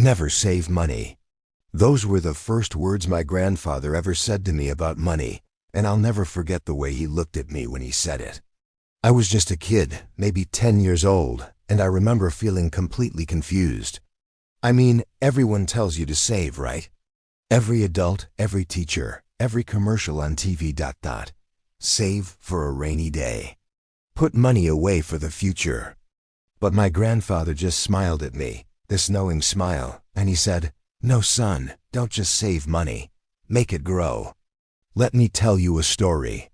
Never save money. Those were the first words my grandfather ever said to me about money, and I'll never forget the way he looked at me when he said it. I was just a kid, maybe 10 years old, and I remember feeling completely confused. I mean, everyone tells you to save, right? Every adult, every teacher, every commercial on TV. Save for a rainy day. Put money away for the future. But my grandfather just smiled at me, this knowing smile, and he said, "No, son, don't just save money. Make it grow. Let me tell you a story."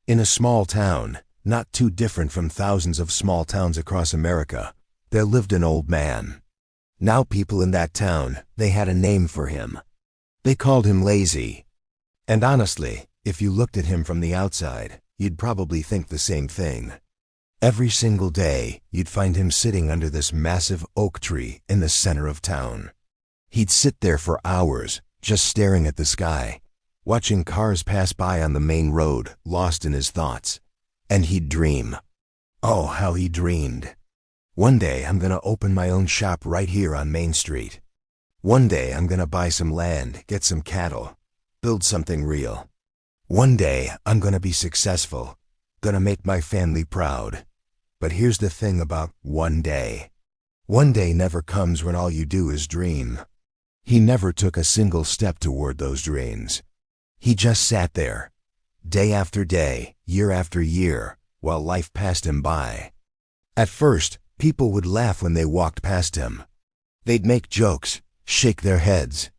In a small town, not too different from thousands of small towns across America, there lived an old man. Now people in that town, they had a name for him. They called him Lazy. And honestly, if you looked at him from the outside, you'd probably think the same thing. Every single day, you'd find him sitting under this massive oak tree in the center of town. He'd sit there for hours, just staring at the sky, watching cars pass by on the main road, lost in his thoughts. And he'd dream. Oh, how he dreamed. One day I'm gonna open my own shop right here on Main Street. One day I'm gonna buy some land, get some cattle, build something real. One day I'm gonna be successful, gonna make my family proud. But here's the thing about one day. One day never comes when all you do is dream. He never took a single step toward those dreams. He just sat there, day after day, year after year, while life passed him by. At first, people would laugh when they walked past him. They'd make jokes, shake their heads.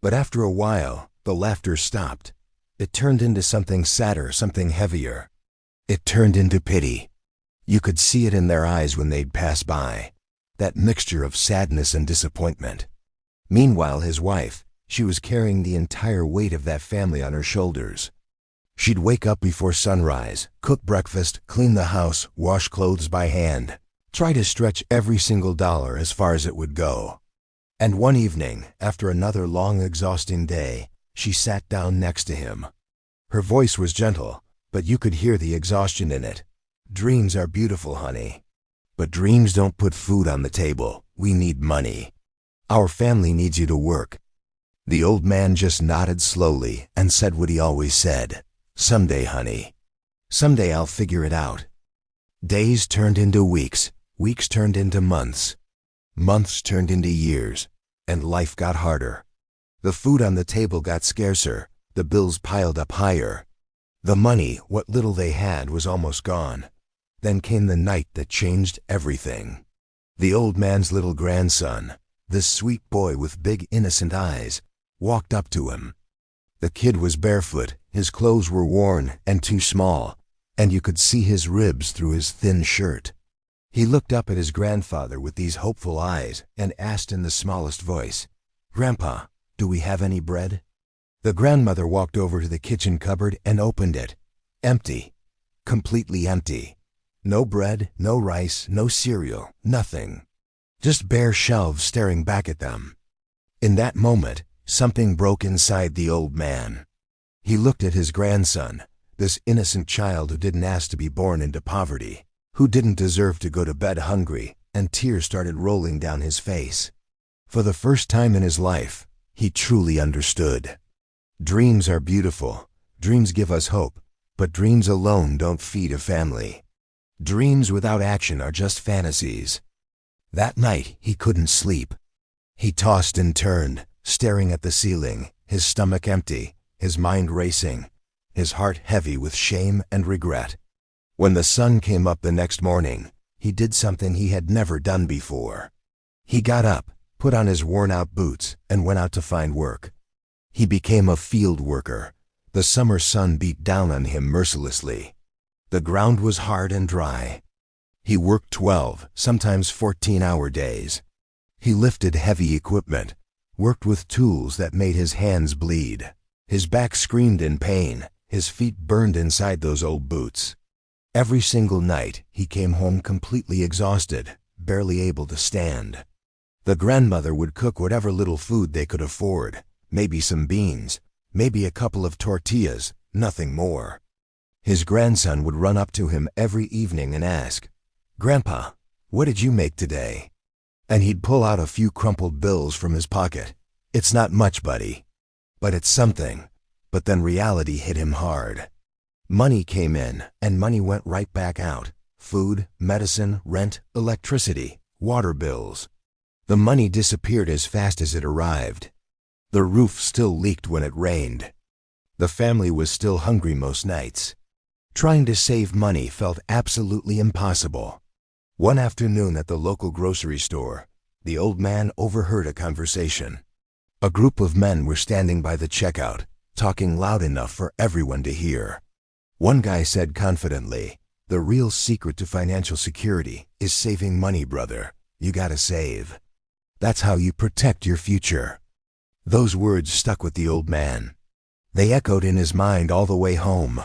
But after a while, the laughter stopped. It turned into something sadder, something heavier. It turned into pity. You could see it in their eyes when they'd pass by, that mixture of sadness and disappointment. Meanwhile, his wife, she was carrying the entire weight of that family on her shoulders. She'd wake up before sunrise, cook breakfast, clean the house, wash clothes by hand, try to stretch every single dollar as far as it would go. And one evening, after another long, exhausting day, she sat down next to him. Her voice was gentle, but you could hear the exhaustion in it. "Dreams are beautiful, honey. But dreams don't put food on the table. We need money. Our family needs you to work." The old man just nodded slowly and said what he always said. "Someday, honey. Someday I'll figure it out." Days turned into weeks, weeks turned into months, months turned into years, and life got harder. The food on the table got scarcer, the bills piled up higher. The money, what little they had, was almost gone. Then came the night that changed everything. The old man's little grandson, this sweet boy with big innocent eyes, walked up to him. The kid was barefoot, his clothes were worn and too small, and you could see his ribs through his thin shirt. He looked up at his grandfather with these hopeful eyes and asked in the smallest voice, "Grandpa, do we have any bread?" The grandmother walked over to the kitchen cupboard and opened it. Empty. Completely empty. No bread, no rice, no cereal, nothing. Just bare shelves staring back at them. In that moment, something broke inside the old man. He looked at his grandson, this innocent child who didn't ask to be born into poverty, who didn't deserve to go to bed hungry, and tears started rolling down his face. For the first time in his life, he truly understood. Dreams are beautiful. Dreams give us hope, but dreams alone don't feed a family. Dreams without action are just fantasies. That night, he couldn't sleep. He tossed and turned, staring at the ceiling, his stomach empty, his mind racing, his heart heavy with shame and regret. When the sun came up the next morning, he did something he had never done before. He got up, put on his worn-out boots, and went out to find work. He became a field worker. The summer sun beat down on him mercilessly. The ground was hard and dry. He worked 12, sometimes 14-hour days. He lifted heavy equipment, worked with tools that made his hands bleed. His back screamed in pain, his feet burned inside those old boots. Every single night, he came home completely exhausted, barely able to stand. The grandmother would cook whatever little food they could afford, maybe some beans, maybe a couple of tortillas, nothing more. His grandson would run up to him every evening and ask, "Grandpa, what did you make today?" and he'd pull out a few crumpled bills from his pocket. It's not much, buddy, but it's something. But then reality hit him hard. Money came in, and money went right back out. Food, medicine, rent, electricity, water bills. The money disappeared as fast as it arrived. The roof still leaked when it rained. The family was still hungry most nights. Trying to save money felt absolutely impossible. One afternoon at the local grocery store, the old man overheard a conversation. A group of men were standing by the checkout, talking loud enough for everyone to hear. One guy said confidently, "The real secret to financial security is saving money, brother. You gotta save. That's how you protect your future." Those words stuck with the old man. They echoed in his mind all the way home.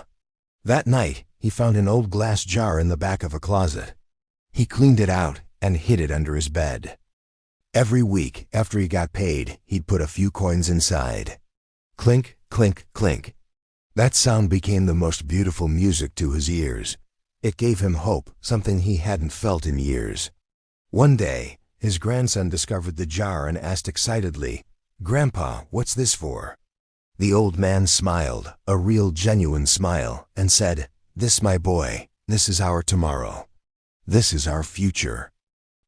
That night, he found an old glass jar in the back of a closet. He cleaned it out and hid it under his bed. Every week, after he got paid, he'd put a few coins inside. Clink, clink, clink. That sound became the most beautiful music to his ears. It gave him hope, something he hadn't felt in years. One day, his grandson discovered the jar and asked excitedly, "Grandpa, what's this for?" The old man smiled, a real genuine smile, and said, "This, my boy, this is our tomorrow. This is our future."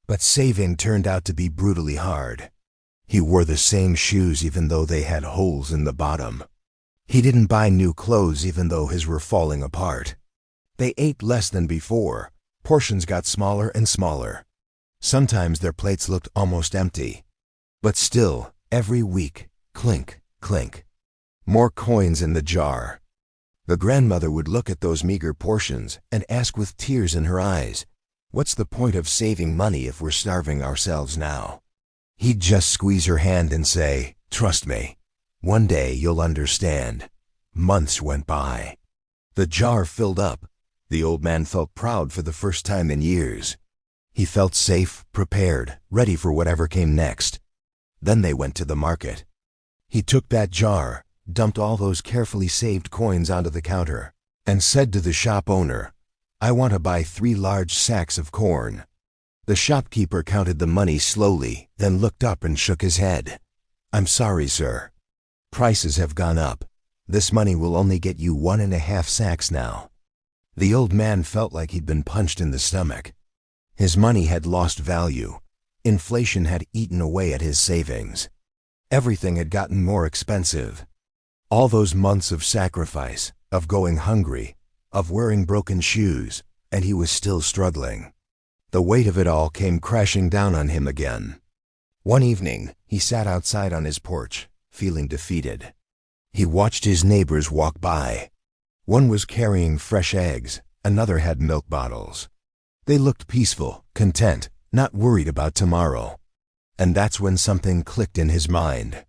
But saving turned out to be brutally hard. He wore the same shoes even though they had holes in the bottom. He didn't buy new clothes even though his were falling apart. They ate less than before. Portions got smaller and smaller. Sometimes their plates looked almost empty. But still, every week, clink, clink. More coins in the jar. The grandmother would look at those meager portions and ask with tears in her eyes, "What's the point of saving money if we're starving ourselves now?" He'd just squeeze her hand and say, "Trust me. One day you'll understand." Months went by. The jar filled up. The old man felt proud for the first time in years. He felt safe, prepared, ready for whatever came next. Then they went to the market. He took that jar, dumped all those carefully saved coins onto the counter, and said to the shop owner, "I want to buy 3 large sacks of corn." The shopkeeper counted the money slowly, then looked up and shook his head. "I'm sorry, sir. Prices have gone up. This money will only get you 1.5 sacks now." The old man felt like he'd been punched in the stomach. His money had lost value. Inflation had eaten away at his savings. Everything had gotten more expensive. All those months of sacrifice, of going hungry, of wearing broken shoes, and he was still struggling. The weight of it all came crashing down on him again. One evening, he sat outside on his porch, feeling defeated. He watched his neighbors walk by. One was carrying fresh eggs, another had milk bottles. They looked peaceful, content, not worried about tomorrow. And that's when something clicked in his mind.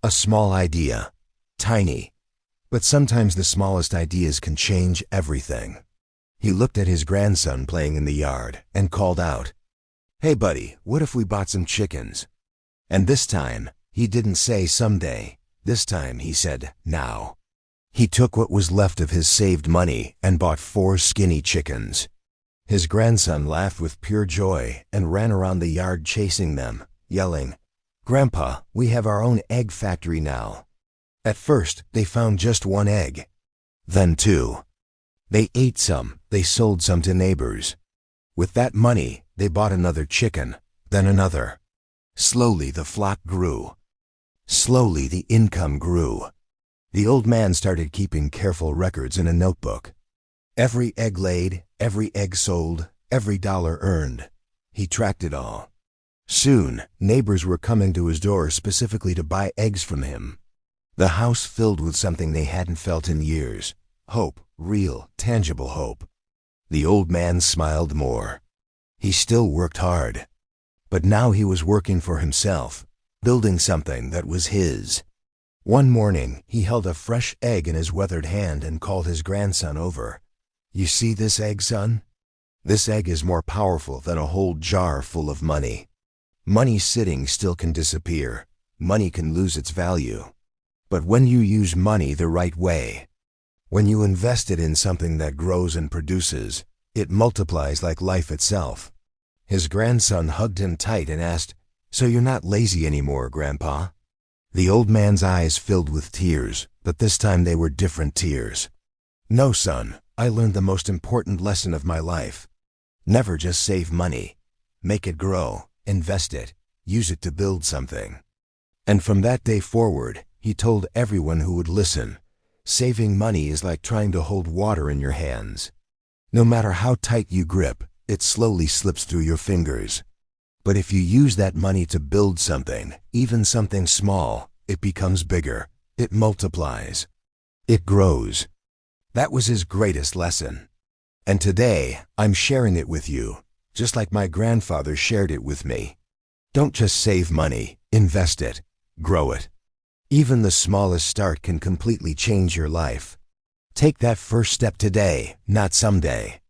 A small idea. Tiny. But sometimes the smallest ideas can change everything. He looked at his grandson playing in the yard and called out, "Hey buddy, what if we bought some chickens?" And this time, he didn't say someday. This time he said, now. He took what was left of his saved money and bought 4 skinny chickens. His grandson laughed with pure joy and ran around the yard chasing them, yelling, "Grandpa, we have our own egg factory now." At first, they found just 1 egg. Then 2. They ate some, they sold some to neighbors. With that money, they bought another chicken, then another. Slowly the flock grew. Slowly the income grew. The old man started keeping careful records in a notebook. Every egg laid, every egg sold, every dollar earned. He tracked it all. Soon, neighbors were coming to his door specifically to buy eggs from him. The house filled with something they hadn't felt in years. Hope, real, tangible hope. The old man smiled more. He still worked hard. But now he was working for himself, building something that was his. One morning, he held a fresh egg in his weathered hand and called his grandson over. "You see this egg, son? This egg is more powerful than a whole jar full of money. Money sitting still can disappear. Money can lose its value. But when you use money the right way, when you invest it in something that grows and produces, it multiplies like life itself. His grandson hugged him tight and asked, "So you're not lazy anymore, Grandpa?" The old man's eyes filled with tears, but this time they were different tears. "No, son, I learned the most important lesson of my life. Never just save money. Make it grow, invest it, use it to build something." And from that day forward, he told everyone who would listen, saving money is like trying to hold water in your hands. No matter how tight you grip, it slowly slips through your fingers. But if you use that money to build something, even something small, it becomes bigger. It multiplies. It grows. That was his greatest lesson. And today, I'm sharing it with you, just like my grandfather shared it with me. Don't just save money, invest it, grow it. Even the smallest start can completely change your life. Take that first step today, not someday.